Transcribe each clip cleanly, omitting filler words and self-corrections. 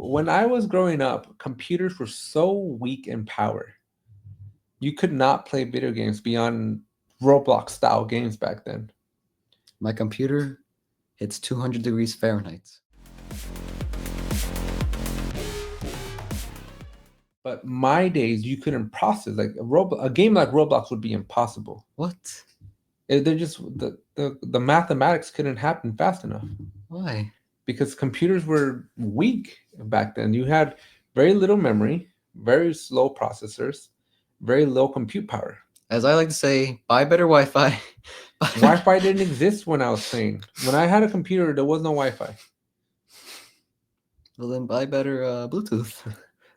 When I was growing up, computers were so weak in power. You could not play video games beyond Roblox style games back then. My computer hits 200 degrees Fahrenheit. But my days, you couldn't process like a game like Roblox would be impossible. What? They're just the mathematics couldn't happen fast enough Why? because computers were weak back then. You had very little memory, very slow processors, very low compute power. As I like to say, buy better Wi-Fi. Wi-Fi didn't exist when I was playing. When I had a computer, there was no Wi-Fi. Well, then buy better Bluetooth.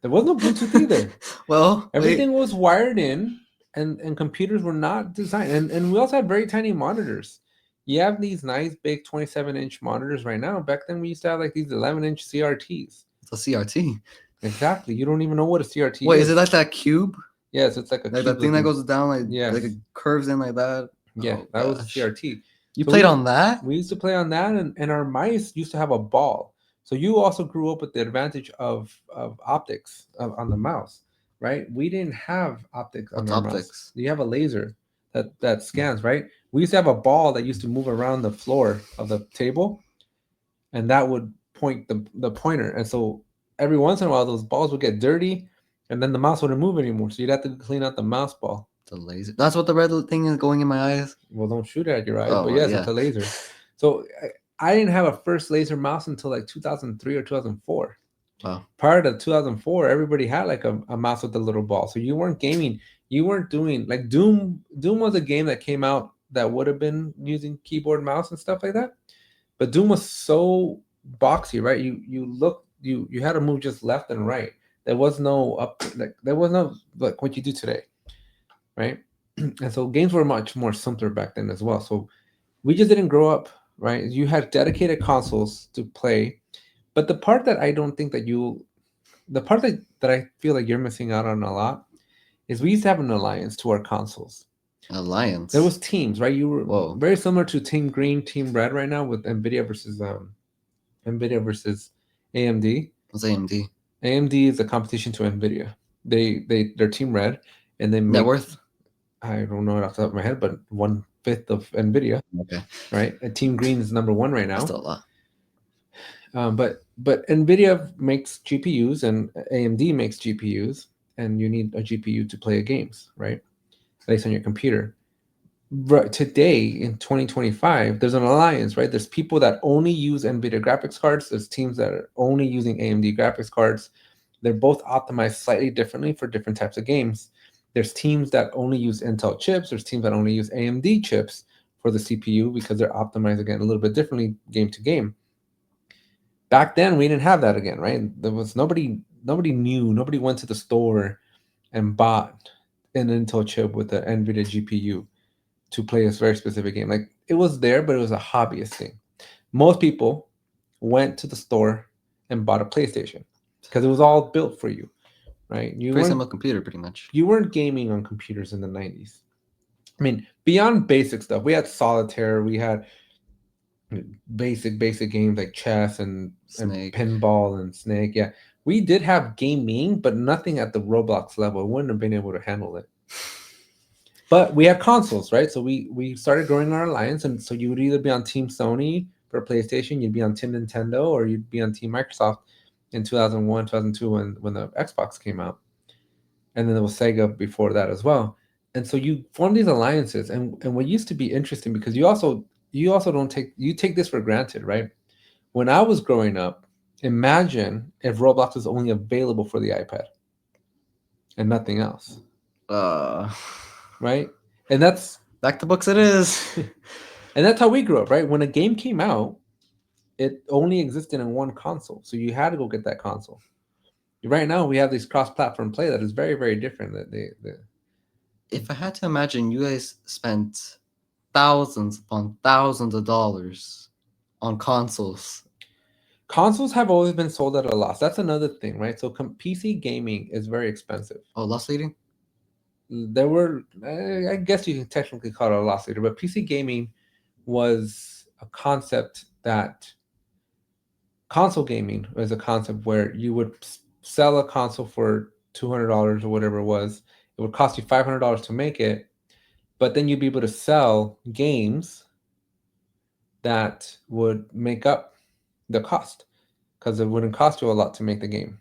There was no Bluetooth either. Well, Everything wait. was wired in, and computers were not designed. And we also had very tiny monitors. You have these nice big 27-inch monitors right now. Back then, we used to have like these 11-inch CRTs. It's a CRT. Exactly. You don't even know what a CRT Wait, is. is it like that cube? Yes, it's like a Like cube that thing that looking. goes down Yes. like it curves in like that? Yeah, Oh, that was a gosh. CRT. You So played on that? we used to play on that, and our mice used to have a ball. So you also grew up with the advantage of optics on the mouse, right? We didn't have optics on What's our mouse. optics? You have a laser that scans, right? We used to have a ball that used to move around the floor of the table, and that would point the pointer. And so every once in a while, those balls would get dirty, and then the mouse wouldn't move anymore. So you'd have to clean out the mouse ball. The laser. That's what the red thing is going in my eyes. Well, don't shoot it at your eyes, Oh, but well, yes, it's yeah. a laser. So I didn't have a first laser mouse until like 2003 or 2004. Wow. Prior to 2004, everybody had like a mouse with a little ball. So you weren't gaming. You weren't doing like Doom. Doom was a game that came out that would have been using keyboard, mouse, and stuff like that. But Doom was so boxy, right? You had to move just left and right. There was no up like there was no like what you do today, right? And so games were much more simpler back then as well. So we just didn't grow up, right? You had dedicated consoles to play, but the part that I don't think that the part that I feel like you're missing out on a lot is we used to have an alliance to our consoles. Alliance. There was teams, right? You were Whoa. very similar to Team Green, Team Red right now with Nvidia versus AMD. What's AMD? AMD is a competition to Nvidia. They're Team Red, and they Net make worth? I don't know it off the top of my head, but 1/5 of Nvidia, Okay. right? And Team Green is number one right That's now. still a lot. But Nvidia makes GPUs and AMD makes GPUs, and you need a GPU to play games, right? Based on your computer. Right, today in 2025, there's an alliance, right? There's people that only use Nvidia graphics cards. There's teams that are only using AMD graphics cards. They're both optimized slightly differently for different types of games. There's teams that only use Intel chips. There's teams that only use AMD chips for the CPU because they're optimized again a little bit differently game to game. Back then, we didn't have that again, right? There was nobody knew, nobody went to the store and bought an Intel chip with an NVIDIA GPU to play a very specific game. Like it was there, but it was a hobbyist thing. Most people went to the store and bought a PlayStation because it was all built for you, right? Pretty simple computer, pretty much. You weren't gaming on computers in the 90s. I mean, beyond basic stuff, we had solitaire, we had basic games like chess and Snake. pinball and snake. Yeah, we did have gaming, but nothing at the Roblox level. We wouldn't have been able to handle it. But we had consoles, right? So we started growing our alliance, and so you would either be on Team Sony for PlayStation, you'd be on Team Nintendo, or you'd be on Team Microsoft in 2001, 2002 when the Xbox came out, and then there was Sega before that as well. And so you form these alliances, and what used to be interesting because you also don't take this for granted, right? When I was growing up, imagine if Roblox was only available for the iPad and nothing else, Uh, right? And that's Back to books it is. and that's how we grew up, right? When a game came out, it only existed in one console, so you had to go get that console. Right now, we have this cross-platform play that is very, very different. If I had to imagine, you guys spent thousands upon thousands of dollars on consoles. Consoles have always been sold at a loss. That's another thing, right? So PC gaming is very expensive. Oh, loss leading? There were, I guess you can technically call it a loss leader, but PC gaming was a concept that console gaming is a concept where you would sell a console for $200 or whatever it was. It would cost you $500 to make it, but then you'd be able to sell games that would make up the cost because it wouldn't cost you a lot to make the game.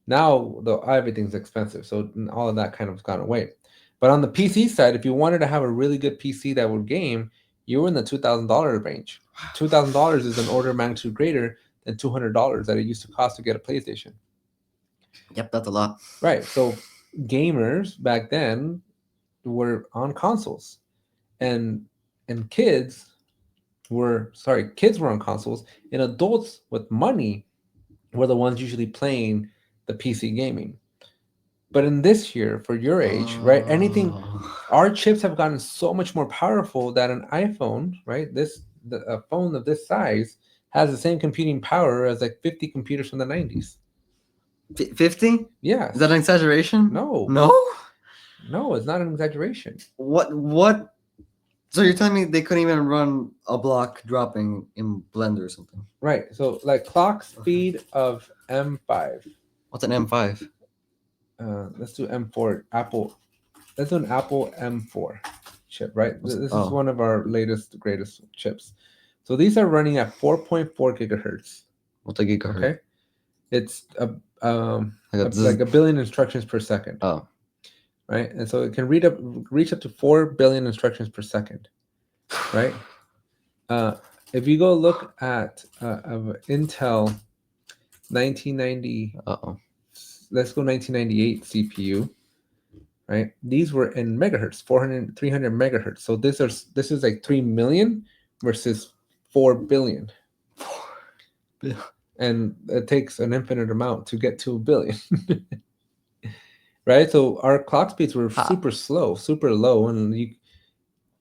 Now, though, everything's expensive, so all of that kind of gone away. But on the PC side, if you wanted to have a really good PC that would game, you were in the $2,000 range. $2,000 is an order of magnitude greater than $200 that it used to cost to get a PlayStation. Yep, that's a lot. Right. So gamers back then were on consoles, and kids kids were on consoles, and adults with money were the ones usually playing the PC gaming. But in this year, for your age, right, anything, our chips have gotten so much more powerful that an iPhone, right, a phone of this size has the same computing power as like 50 computers from the 90s. 50? Yes. Is that an exaggeration? No. No, it's not an exaggeration. What? So you're telling me they couldn't even run a block dropping in Blender or something? Right. So like clock speed of M5. What's an M5? Let's do M4. Let's do an Apple M4 chip, right? This is one of our greatest chips. So these are running at 4.4 gigahertz. What's a gigahertz? Okay. It's like a billion instructions per second. Oh. Right? And so it can reach up to 4 billion instructions per second. Right? If you go look at Intel 1990, let's go 1998 CPU, right? These were in megahertz, 300 megahertz. So this is like 3 million versus 4 billion. And it takes an infinite amount to get to a billion. Right? So our clock speeds were super slow, super low. And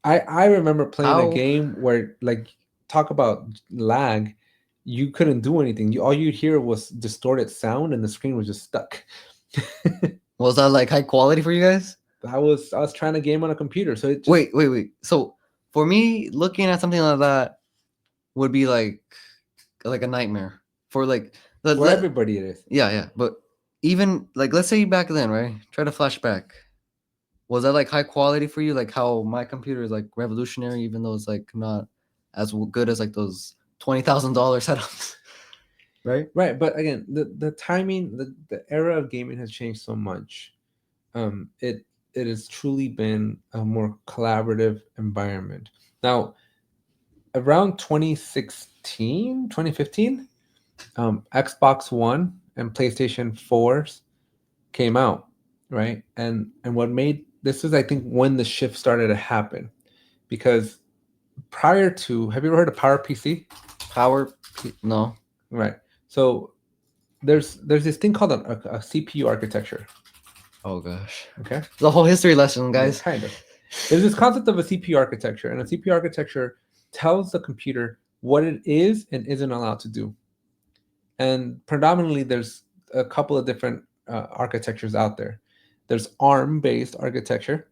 I remember playing a game where, like, talk about lag, you couldn't do anything. All you'd hear was distorted sound and the screen was just stuck. Was that like high quality for you guys? I was trying to game on a computer. So it just... Wait. So for me, looking at something like that would be like a nightmare. For everybody it is. Yeah. But even like, let's say back then, right? Try to flash back. Was that like high quality for you? Like how my computer is like revolutionary, even though it's like not as good as like those $20,000 setups. Right. But again, the timing, the era of gaming has changed so much. It has truly been a more collaborative environment. Now, around 2016, 2015, Xbox One and PlayStation 4s came out, right? And what made this is, I think, when the shift started to happen, because prior to, have you ever heard of PowerPC? No. Right. So there's this thing called a CPU architecture. Oh gosh. Okay. The whole history lesson, guys. Yeah, kind of. There's this concept of a CPU architecture, and a CPU architecture tells the computer what it is and isn't allowed to do. And predominantly, there's a couple of different architectures out there. There's ARM-based architecture,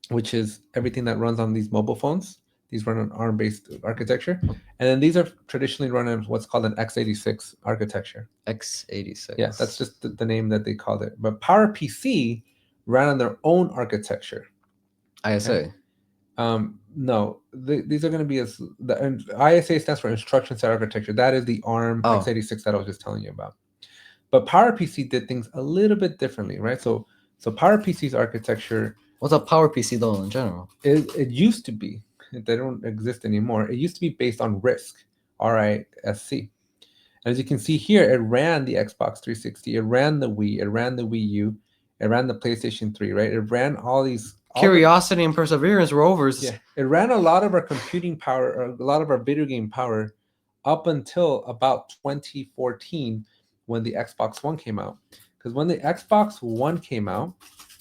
which is everything that runs on these mobile phones. These run on ARM-based architecture. And then these are traditionally run on what's called an x86 architecture. x86. Yeah, that's just the name that they called it. But PowerPC ran on their own architecture. ISA. Okay? No, these are going to be the ISA stands for instruction set architecture. That is the ARM x86 that I was just telling you about. But PowerPC did things a little bit differently, right? So PowerPC's architecture. What's a PowerPC though in general? It used to be. They don't exist anymore. It used to be based on RISC, RISC. And as you can see here, it ran the Xbox 360, it ran the Wii, it ran the Wii U, it ran the PlayStation 3, right? It ran all these... Curiosity and perseverance were over. Yeah, it ran a lot of our computing power, or a lot of our video game power, up until about 2014, when the Xbox One came out. Because when the Xbox One came out,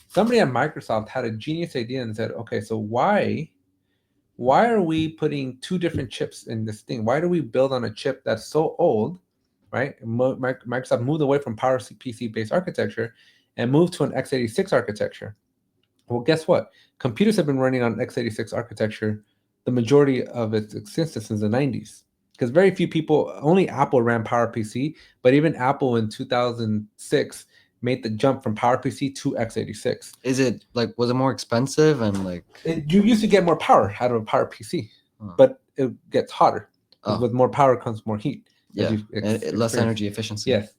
somebody at Microsoft had a genius idea and said, okay, so why are we putting two different chips in this thing? Why do we build on a chip that's so old, right? Microsoft moved away from PowerPC-based architecture and moved to an x86 architecture. Well, guess what? Computers have been running on x86 architecture the majority of its existence since the 90s. because very few people, only Apple ran PowerPC, but even Apple in 2006 made the jump from PowerPC to x86. Is it like, was it more expensive and like? You used to get more power out of a PowerPC, Huh. but it gets hotter because Oh, with more power comes more heat, as yeah, you've less experienced. energy efficiency. Yes.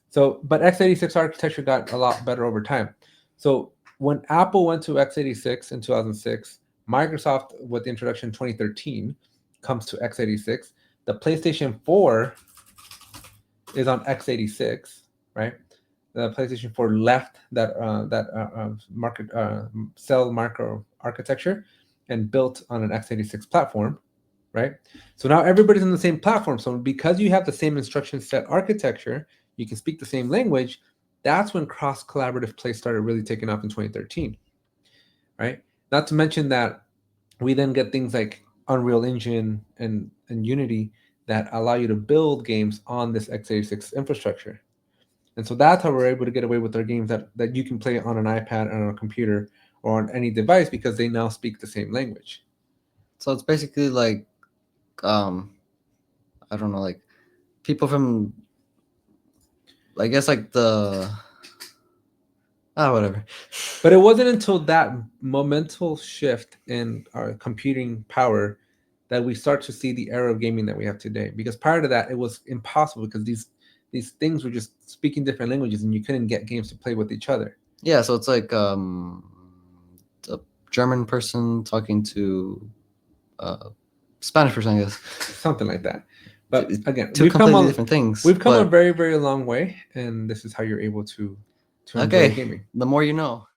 So, but x86 architecture got a lot better over time. So when Apple went to x86 in 2006, Microsoft, with the introduction in 2013, comes to x86. The PlayStation 4 is on x86, right? The PlayStation 4 left that market cell micro architecture and built on an x86 platform, right? So now everybody's on the same platform. So because you have the same instruction set architecture, you can speak the same language. That's when cross collaborative play started really taking off in 2013, right? Not to mention that we then get things like Unreal Engine and Unity that allow you to build games on this x86 infrastructure. And so that's how we're able to get away with our games that you can play on an iPad, on a computer, or on any device because they now speak the same language. So it's basically like, I don't know, like people from, I guess like the, whatever. But it wasn't until that momental shift in our computing power that we start to see the era of gaming that we have today. Because prior to that, it was impossible because these things were just speaking different languages and you couldn't get games to play with each other. Yeah, so it's like a German person talking to a Spanish person, I guess. Something like that. But again, Two completely different things. we've come a but very, very long way, and this is how you're able to enjoy okay, gaming. the more you know.